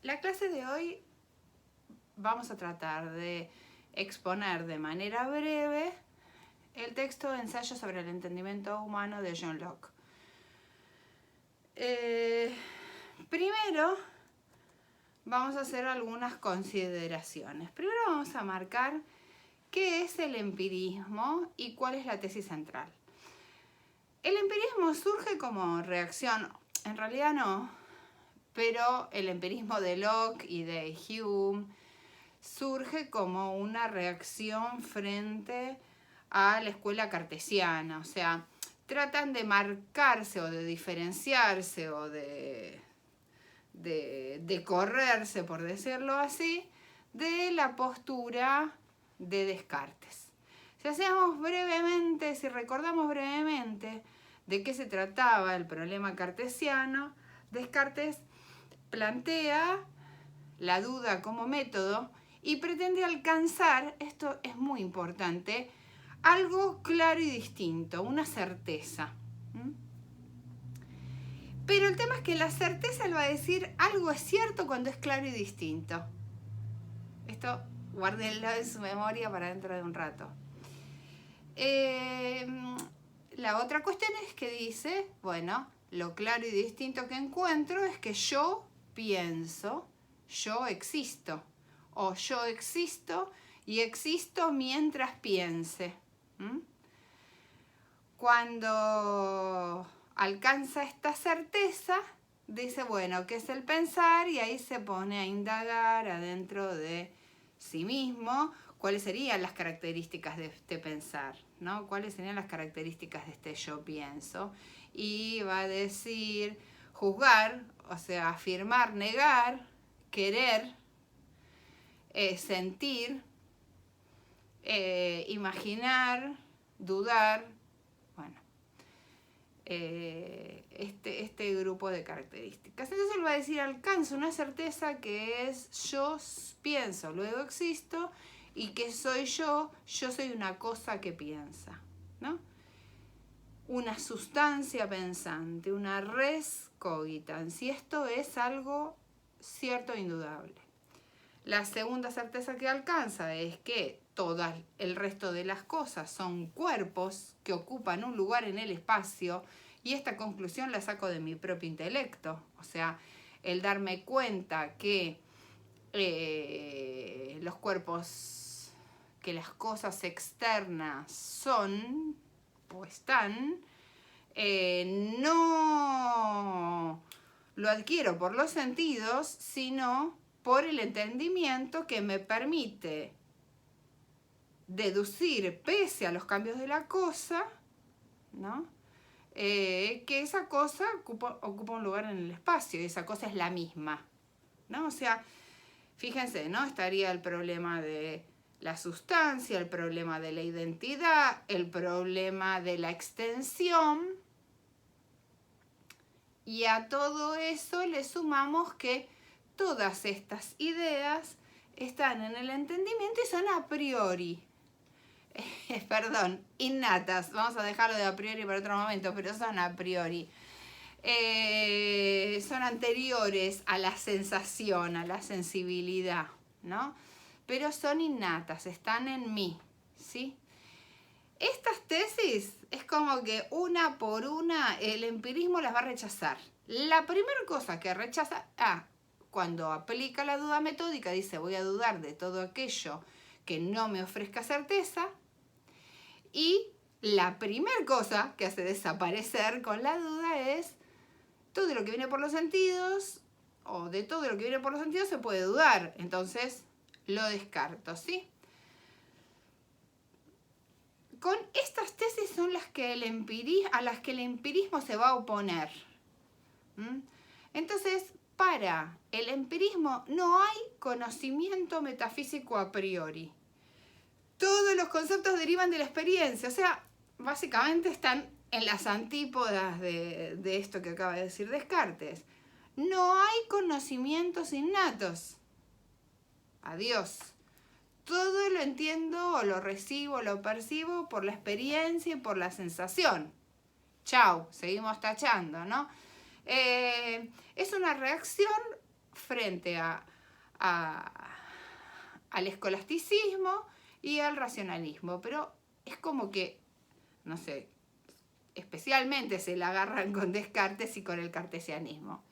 La clase de hoy vamos a tratar de exponer de manera breve el texto Ensayo sobre el entendimiento humano de John Locke. Primero vamos a hacer algunas consideraciones. Primero vamos a marcar qué es el empirismo y cuál es la tesis central. El empirismo surge como reacción, en realidad no, pero el empirismo de Locke y de Hume surge como una reacción frente a la escuela cartesiana, o sea, tratan de marcarse o de diferenciarse o de correrse, por decirlo así, de la postura de Descartes. Si recordamos brevemente de qué se trataba el problema cartesiano, Descartes plantea la duda como método y pretende alcanzar, esto es muy importante, algo claro y distinto, una certeza. Pero el tema es que la certeza le va a decir algo es cierto cuando es claro y distinto. Esto guárdenlo en su memoria para dentro de un rato. La otra cuestión es que dice, bueno, lo claro y distinto que encuentro es que yo pienso, yo existo, o yo existo y existo mientras piense. Cuando alcanza esta certeza, dice, bueno, ¿qué es el pensar? Y ahí se pone a indagar adentro de sí mismo cuáles serían las características de este pensar, ¿no? ¿Cuáles serían las características de este yo pienso? Y va a decir, juzgar, o sea, afirmar, negar, querer, sentir, imaginar, dudar, bueno, este grupo de características. Entonces él va a decir, alcanzo una certeza que es yo pienso, luego existo, y que soy yo soy una cosa que piensa, ¿no? Una sustancia pensante, una res cogitans, y esto es algo cierto e indudable. La segunda certeza que alcanza es que todo el resto de las cosas son cuerpos que ocupan un lugar en el espacio, y esta conclusión la saco de mi propio intelecto. O sea, el darme cuenta que los cuerpos, que las cosas externas son, pues están, no lo adquiero por los sentidos, sino por el entendimiento que me permite deducir, pese a los cambios de la cosa, ¿no? Que esa cosa ocupa un lugar en el espacio y esa cosa es la misma, ¿no? O sea, fíjense, ¿no? Estaría el problema de la sustancia, el problema de la identidad, el problema de la extensión, y a todo eso le sumamos que todas estas ideas están en el entendimiento y son a priori, innatas, vamos a dejarlo de a priori para otro momento, pero son a priori. Son anteriores a la sensación, a la sensibilidad, ¿no? Pero son innatas, están en mí, ¿sí? Estas tesis es como que una por una el empirismo las va a rechazar. La primera cosa que rechaza, cuando aplica la duda metódica, dice voy a dudar de todo aquello que no me ofrezca certeza. Y la primera cosa que hace desaparecer con la duda es todo lo que viene por los sentidos, o de todo lo que viene por los sentidos se puede dudar. Entonces lo descarto, ¿sí? Con estas tesis son a las que el empirismo se va a oponer. Entonces, para el empirismo no hay conocimiento metafísico a priori. Todos los conceptos derivan de la experiencia, o sea, básicamente están en las antípodas de esto que acaba de decir Descartes. No hay conocimientos innatos. Adiós. Todo lo entiendo o lo recibo o lo percibo por la experiencia y por la sensación. Chau, seguimos tachando, ¿no? Es una reacción frente al escolasticismo y al racionalismo, pero es como que, no sé, especialmente se la agarran con Descartes y con el cartesianismo.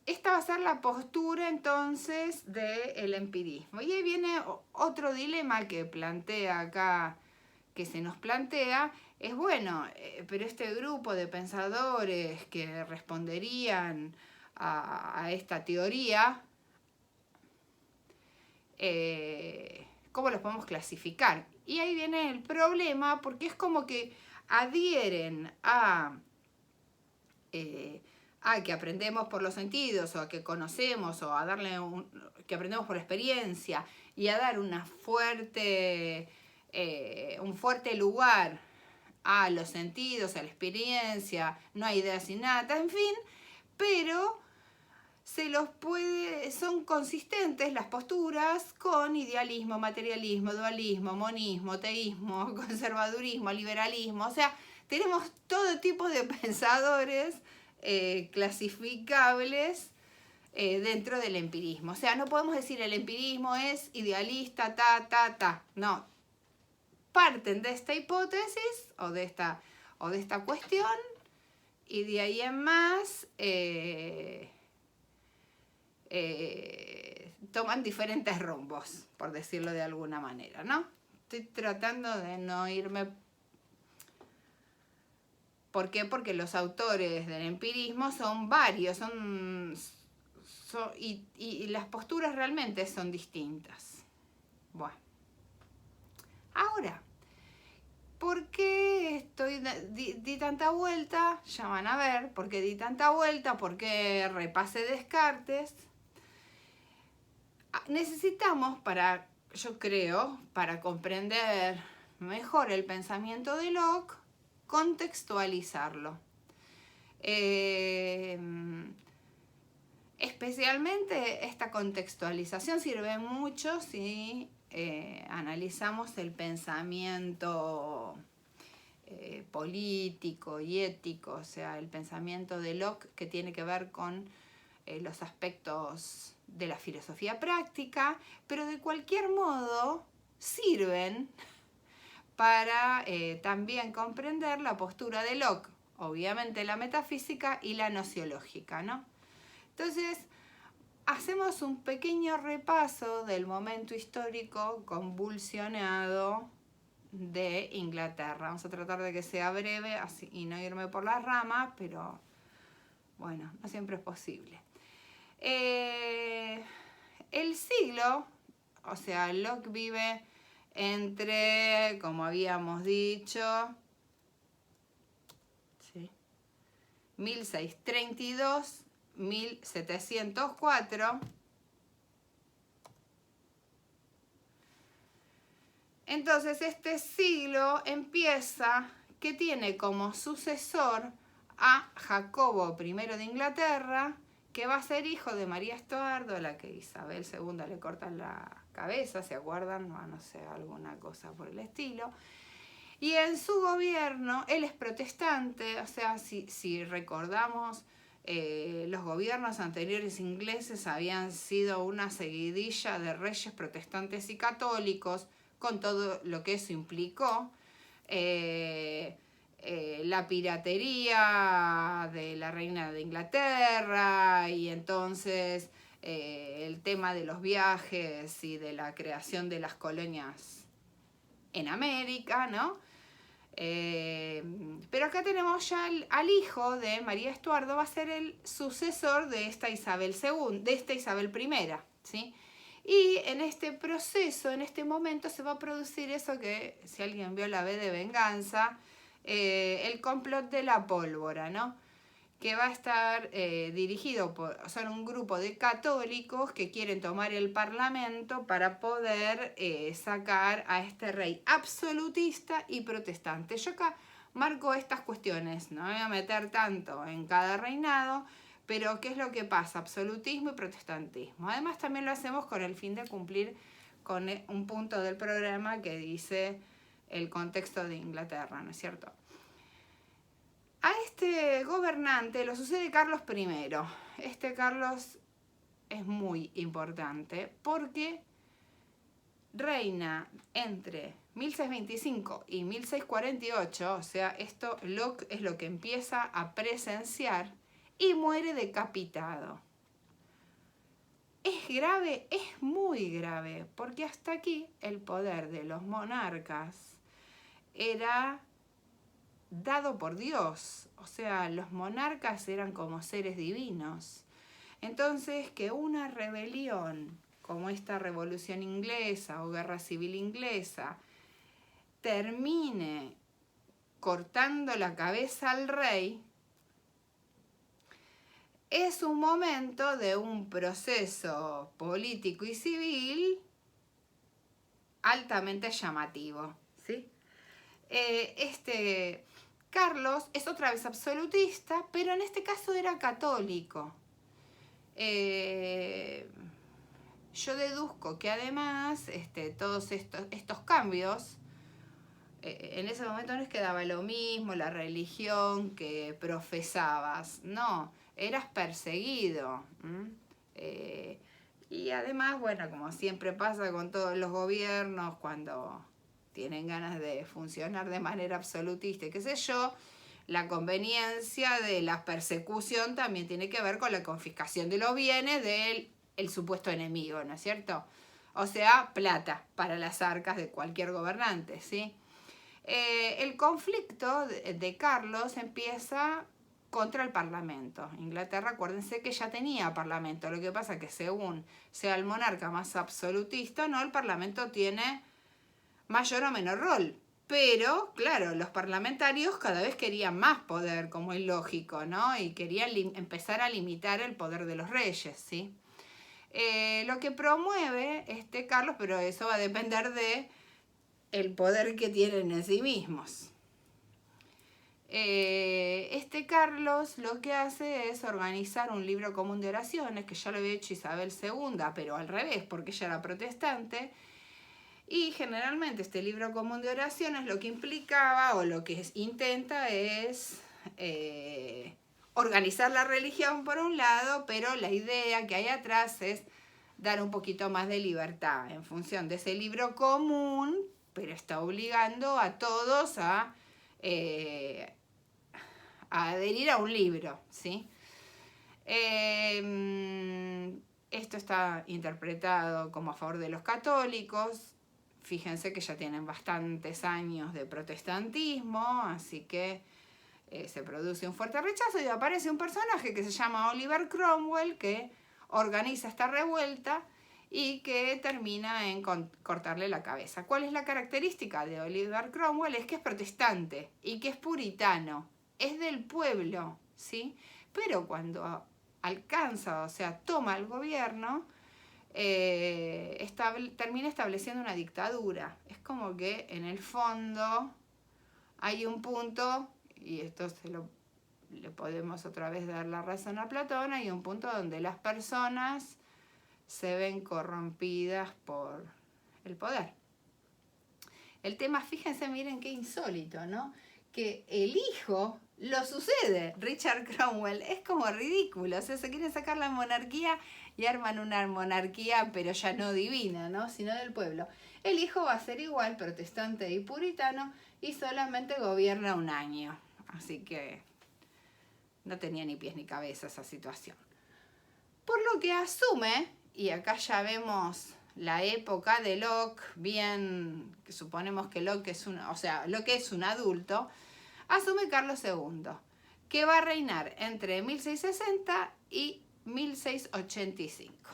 Esta va a ser la postura entonces del empirismo. Y ahí viene otro dilema que plantea acá, que se nos plantea, es bueno, pero este grupo de pensadores que responderían a esta teoría, ¿cómo los podemos clasificar? Y ahí viene el problema, porque es como que adhieren a que aprendemos por los sentidos, o a que conocemos, o a darle que aprendemos por experiencia, y a dar un fuerte lugar a los sentidos, a la experiencia, no hay ideas innatas, en fin, pero son consistentes las posturas con idealismo, materialismo, dualismo, monismo, teísmo, conservadurismo, liberalismo. O sea, tenemos todo tipo de pensadores clasificables dentro del empirismo. O sea, no podemos decir el empirismo es idealista, no. Parten de esta hipótesis o de esta cuestión, y de ahí en más toman diferentes rumbos, por decirlo de alguna manera, ¿no? Estoy tratando de no irme. ¿Por qué? Porque los autores del empirismo son varios, y las posturas realmente son distintas. Bueno. Ahora, ¿por qué di tanta vuelta? Ya van a ver por qué di tanta vuelta, por qué repasé Descartes. Necesitamos, yo creo, para comprender mejor el pensamiento de Locke, contextualizarlo. Especialmente esta contextualización sirve mucho si analizamos el pensamiento político y ético, o sea, el pensamiento de Locke, que tiene que ver con los aspectos de la filosofía práctica, pero de cualquier modo sirven para también comprender la postura de Locke, obviamente la metafísica y la nociológica, ¿no? Entonces, hacemos un pequeño repaso del momento histórico convulsionado de Inglaterra. Vamos a tratar de que sea breve así, y no irme por las ramas, pero bueno, no siempre es posible. El siglo, o sea, Locke vive entre, como habíamos dicho, 1632, 1704. Entonces este siglo empieza, que tiene como sucesor a Jacobo I de Inglaterra, que va a ser hijo de María Estuardo, a la que Isabel II le corta la cabeza, ¿se acuerdan? No sé, alguna cosa por el estilo. Y en su gobierno, él es protestante, o sea, si recordamos, los gobiernos anteriores ingleses habían sido una seguidilla de reyes protestantes y católicos, con todo lo que eso implicó. La piratería de la reina de Inglaterra, y entonces el tema de los viajes y de la creación de las colonias en América, ¿no? Pero acá tenemos ya al hijo de María Estuardo, va a ser el sucesor de esta Isabel II, de esta Isabel I, ¿sí? Y en este proceso, en este momento, se va a producir eso que, si alguien vio la V de Venganza, el complot de la pólvora, ¿no? Que va a estar dirigido son un grupo de católicos que quieren tomar el parlamento para poder sacar a este rey absolutista y protestante. Yo acá marco estas cuestiones, no me voy a meter tanto en cada reinado, pero ¿qué es lo que pasa? Absolutismo y protestantismo. Además también lo hacemos con el fin de cumplir con un punto del programa que dice el contexto de Inglaterra, ¿no es cierto? A este gobernante lo sucede Carlos I. Este Carlos es muy importante porque reina entre 1625 y 1648, o sea, esto es lo que empieza a presenciar, y muere decapitado. ¿Es grave? Es muy grave, porque hasta aquí el poder de los monarcas era dado por Dios, o sea, los monarcas eran como seres divinos. Entonces, que una rebelión como esta Revolución Inglesa o Guerra Civil Inglesa termine cortando la cabeza al rey, es un momento de un proceso político y civil altamente llamativo, ¿sí? Carlos es otra vez absolutista, pero en este caso era católico. Yo deduzco que además todos estos cambios, en ese momento no es que daba lo mismo la religión que profesabas, no, eras perseguido. Y además, bueno, como siempre pasa con todos los gobiernos, cuando tienen ganas de funcionar de manera absolutista, qué sé yo, la conveniencia de la persecución también tiene que ver con la confiscación de los bienes del supuesto enemigo, ¿no es cierto? O sea, plata para las arcas de cualquier gobernante, ¿sí? El conflicto de Carlos empieza contra el Parlamento. Inglaterra, acuérdense que ya tenía Parlamento, lo que pasa es que según sea el monarca más absolutista, ¿no? El Parlamento tiene mayor o menor rol. Pero, claro, los parlamentarios cada vez querían más poder, como es lógico, ¿no? Y querían empezar a limitar el poder de los reyes, ¿sí? Lo que promueve Carlos, pero eso va a depender de el poder que tienen en sí mismos. Carlos lo que hace es organizar un libro común de oraciones, que ya lo había hecho Isabel II, pero al revés, porque ella era protestante. Y generalmente este libro común de oraciones lo que implicaba o lo que intenta es organizar la religión por un lado, pero la idea que hay atrás es dar un poquito más de libertad en función de ese libro común, pero está obligando a todos a adherir a un libro, ¿sí? Esto está interpretado como a favor de los católicos. Fíjense que ya tienen bastantes años de protestantismo, así que se produce un fuerte rechazo y aparece un personaje que se llama Oliver Cromwell, que organiza esta revuelta y que termina en cortarle la cabeza. ¿Cuál es la característica de Oliver Cromwell? Es que es protestante y que es puritano, es del pueblo, ¿sí? Pero cuando alcanza, o sea, toma el gobierno, termina estableciendo una dictadura. Es como que en el fondo hay un punto, y esto le podemos otra vez dar la razón a Platón, hay un punto donde las personas se ven corrompidas por el poder. El tema, fíjense, miren qué insólito, ¿no? Que el hijo lo sucede, Richard Cromwell, es como ridículo, o sea, se quieren sacar la monarquía y arman una monarquía, pero ya no divina, ¿no? Sino del pueblo. El hijo va a ser igual, protestante y puritano, y solamente gobierna un año. Así que no tenía ni pies ni cabeza esa situación. Por lo que asume, y acá ya vemos la época de Locke, bien, que suponemos que Locke Locke es un adulto, asume Carlos II, que va a reinar entre 1660 y 1685.